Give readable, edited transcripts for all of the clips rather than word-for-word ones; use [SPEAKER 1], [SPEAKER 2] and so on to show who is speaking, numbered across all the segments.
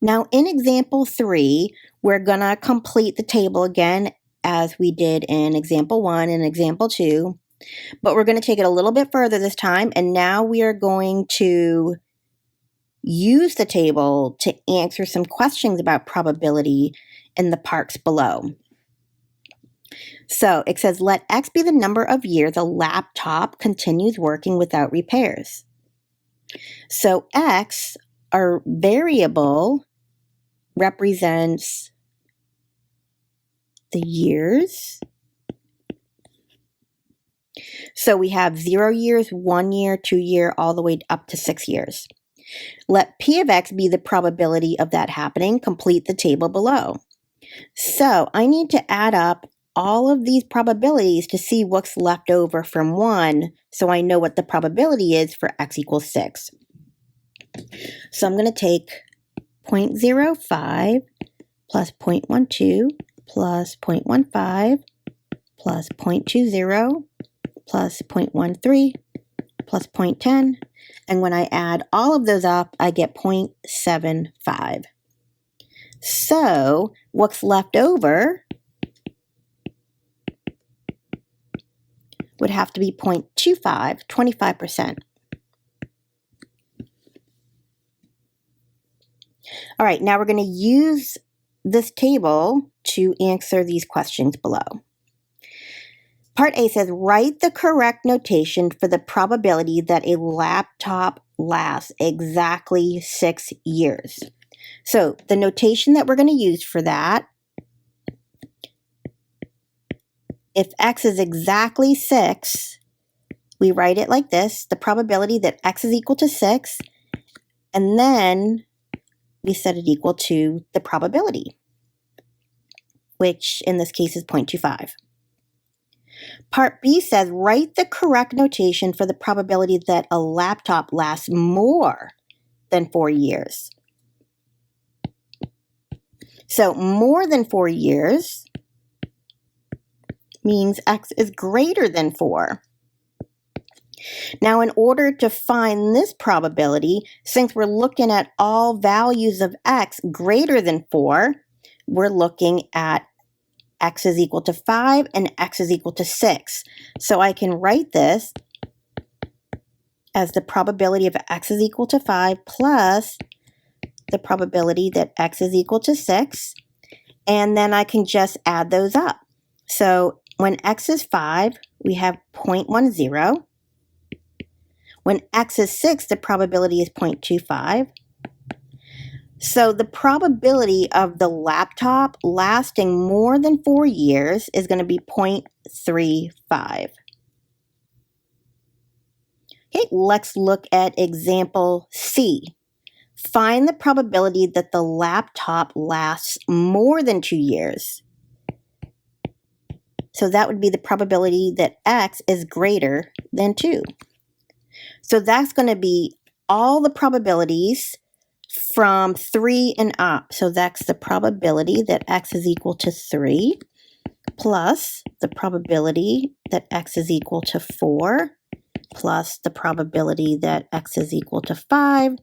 [SPEAKER 1] Now in example 3, we're going to complete the table again as we did in example 1 and example 2, but we're going to take it a little bit further this time, and now we are going to use the table to answer some questions about probability in the parts below. So it says, let X be the number of years a laptop continues working without repairs. So X, our variable, represents the years. So we have 0 years, 1 year, 2 year, all the way up to 6 years. Let P of X be the probability of that happening. Complete the table below. So I need to add up all of these probabilities to see what's left over from 1, so I know what the probability is for X equals 6. So I'm going to take 0.05 plus 0.12 plus 0.15 plus 0.20 plus 0.13 plus 0.10, and when I add all of those up, I get 0.75. So what's left over would have to be 0.25, 25%. All right, now we're going to use this table to answer these questions below. Part A says, write the correct notation for the probability that a laptop lasts exactly 6 years. So the notation that we're going to use for that, if X is exactly 6, we write it like this, the probability that X is equal to 6, and then we set it equal to the probability, which in this case is 0.25. Part B says, write the correct notation for the probability that a laptop lasts more than 4 years. So more than 4 years means X is greater than 4. Now, in order to find this probability, since we're looking at all values of X greater than 4, we're looking at X is equal to 5 and X is equal to 6. So I can write this as the probability of X is equal to 5 plus the probability that X is equal to 6. And then I can just add those up. So when X is 5, we have 0.10. When X is 6, the probability is 0.25. So the probability of the laptop lasting more than 4 years is going to be 0.35. Okay, let's look at example C. Find the probability that the laptop lasts more than 2 years. So that would be the probability that X is greater than 2. So that's going to be all the probabilities from 3 and up. So that's the probability that X is equal to 3 plus the probability that X is equal to 4 plus the probability that X is equal to 5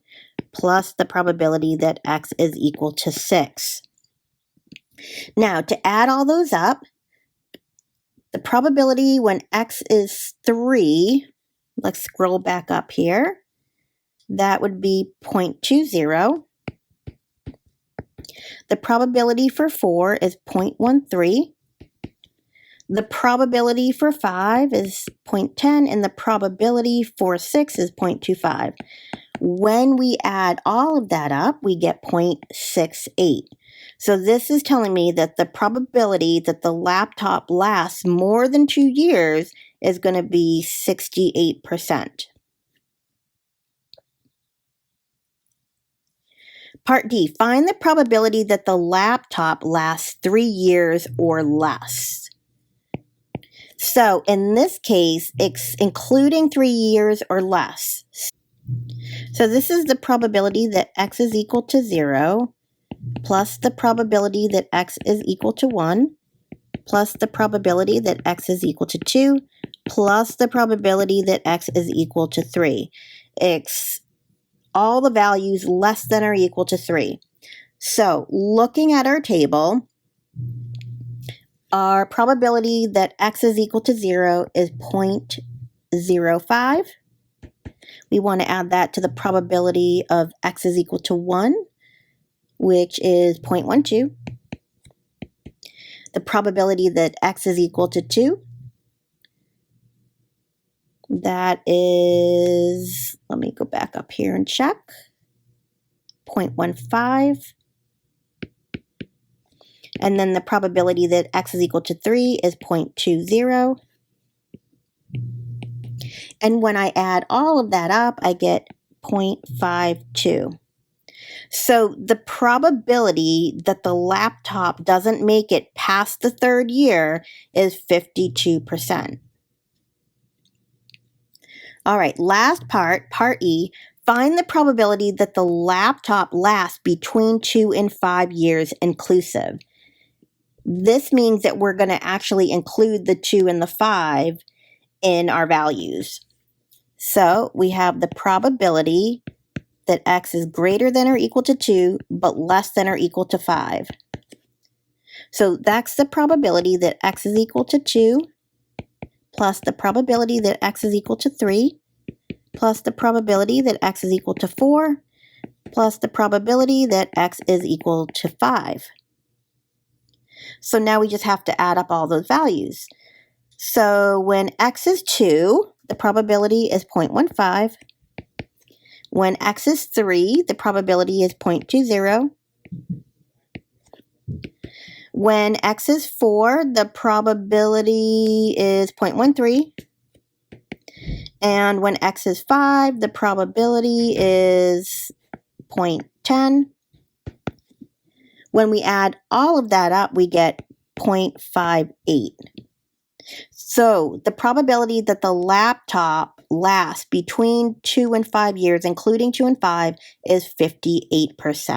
[SPEAKER 1] plus the probability that X is equal to 6. Now, to add all those up, the probability when X is 3, let's scroll back up here, that would be 0.20. The probability for 4 is 0.13. The probability for 5 is 0.10, and the probability for 6 is 0.25. When we add all of that up, we get 0.68. So this is telling me that the probability that the laptop lasts more than 2 years is going to be 68%. Part D, find the probability that the laptop lasts 3 years or less. So in this case, it's including 3 years or less. So this is the probability that X is equal to 0 plus the probability that X is equal to 1 plus the probability that X is equal to 2 plus the probability that X is equal to 3. It's all the values less than or equal to 3. So looking at our table, our probability that x is equal to 0 is 0.05. We want to add that to the probability of x is equal to 1, which is 0.12. The probability that x is equal to 2, that is, let me go back up here and check, 0.15. And then the probability that x is equal to 3 is 0.20. And when I add all of that up, I get 0.52. So the probability that the laptop doesn't make it past the third year is 52%. All right, last part, part E, find the probability that the laptop lasts between 2 and 5 years inclusive. This means that we're going to actually include the 2 and the 5 in our values. So we have the probability that x is greater than or equal to 2, but less than or equal to 5. So that's the probability that x is equal to 2, plus the probability that x is equal to 3, plus the probability that x is equal to 4, plus the probability that x is equal to 5. So now we just have to add up all those values. So when x is 2, the probability is 0.15. When x is 3, the probability is 0.20. When x is 4, the probability is 0.13. And when x is 5, the probability is 0.10. When we add all of that up, we get 0.58. So the probability that the laptop lasts between 2 and 5 years, including 2 and 5, is 58%.